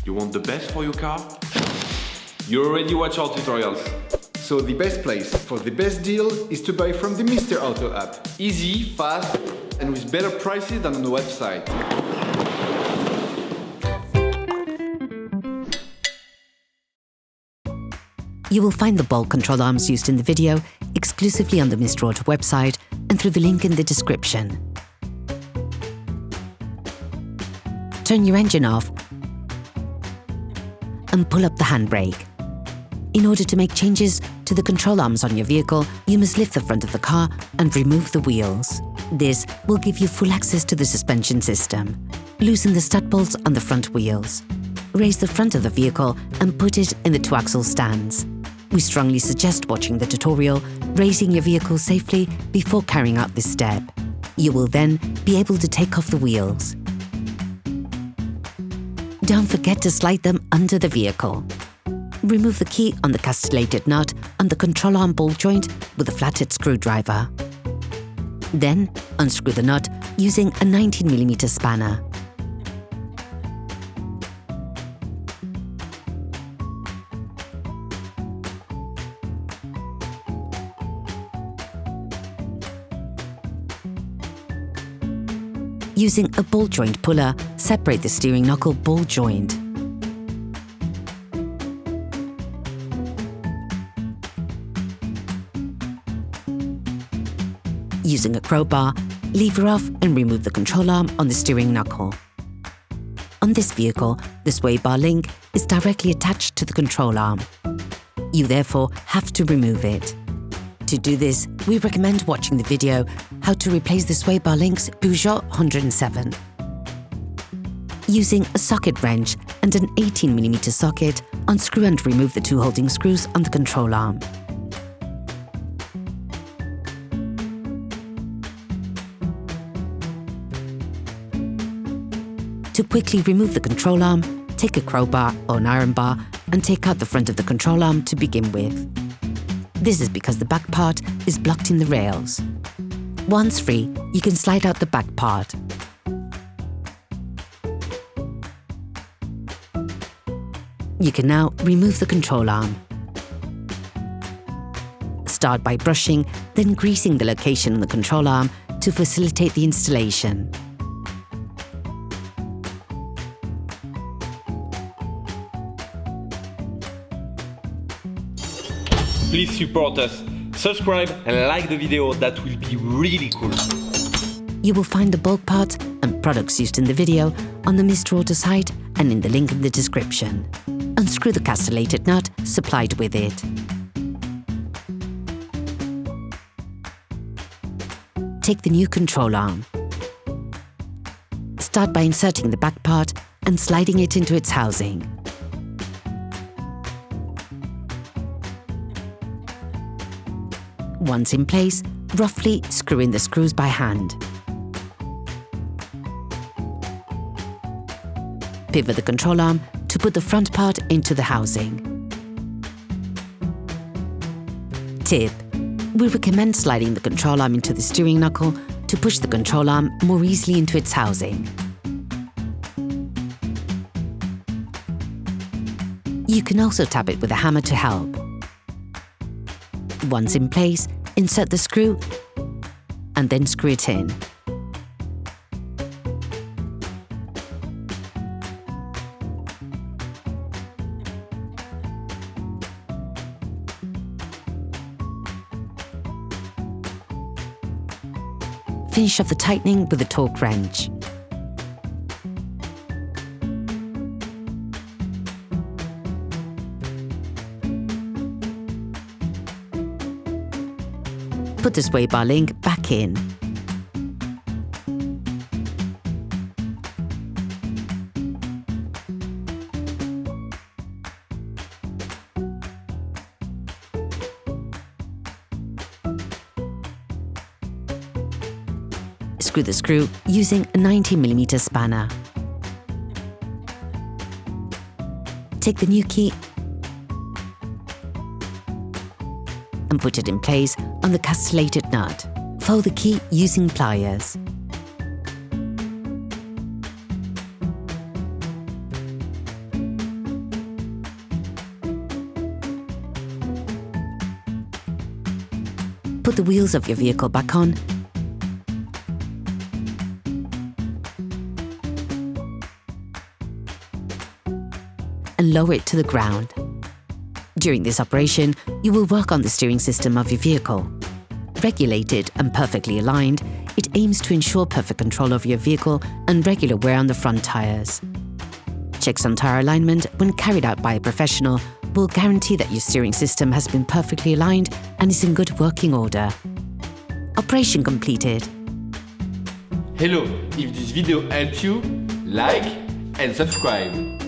You want the best for your car? You already watch our tutorials. So the best place for the best deal is to buy from the Mr. Auto app. Easy, fast, and with better prices than on the website. You will find the bolt control arms used in the video exclusively on the Mr. Auto website and through the link in the description. Turn your engine off and pull up the handbrake. In order to make changes to the control arms on your vehicle, you must lift the front of the car and remove the wheels. This will give you full access to the suspension system. Loosen the stud bolts on the front wheels. Raise the front of the vehicle and put it in the two-axle stands. We strongly suggest watching the tutorial, raising your vehicle safely before carrying out this step. You will then be able to take off the wheels. Don't forget to slide them under the vehicle. Remove the key on the castellated nut on the control arm ball joint with a flathead screwdriver. Then unscrew the nut using a 19mm spanner. Using a ball joint puller, separate the steering knuckle ball joint. Using a crowbar, lever off and remove the control arm on the steering knuckle. On this vehicle, the sway bar link is directly attached to the control arm. You therefore have to remove it. To do this, we recommend watching the video How to Replace the Sway Bar Links Peugeot 107. Using a socket wrench and an 18mm socket, unscrew and remove the two holding screws on the control arm. To quickly remove the control arm, take a crowbar or an iron bar and take out the front of the control arm to begin with. This is because the back part is blocked in the rails. Once free, you can slide out the back part. You can now remove the control arm. Start by brushing, then greasing the location on the control arm to facilitate the installation. Please support us, subscribe and like the video, that will be really cool. You will find the bulk parts and products used in the video on the Mr. Auto site and in the link in the description. Unscrew the castellated nut supplied with it. Take the new control arm. Start by inserting the back part and sliding it into its housing. Once in place, roughly screw in the screws by hand. Pivot the control arm to put the front part into the housing. Tip: we recommend sliding the control arm into the steering knuckle to push the control arm more easily into its housing. You can also tap it with a hammer to help. Once in place, insert the screw and then screw it in. Finish off the tightening with a torque wrench. Put the sway bar link back in. Screw the screw using a 90mm spanner. Take the new key and put it in place on the castellated nut. Fold the key using pliers. Put the wheels of your vehicle back on and lower it to the ground. During this operation, you will work on the steering system of your vehicle. Regulated and perfectly aligned, it aims to ensure perfect control of your vehicle and regular wear on the front tires. Checks on tire alignment, when carried out by a professional, will guarantee that your steering system has been perfectly aligned and is in good working order. Operation completed. Hello, if this video helped you, like and subscribe.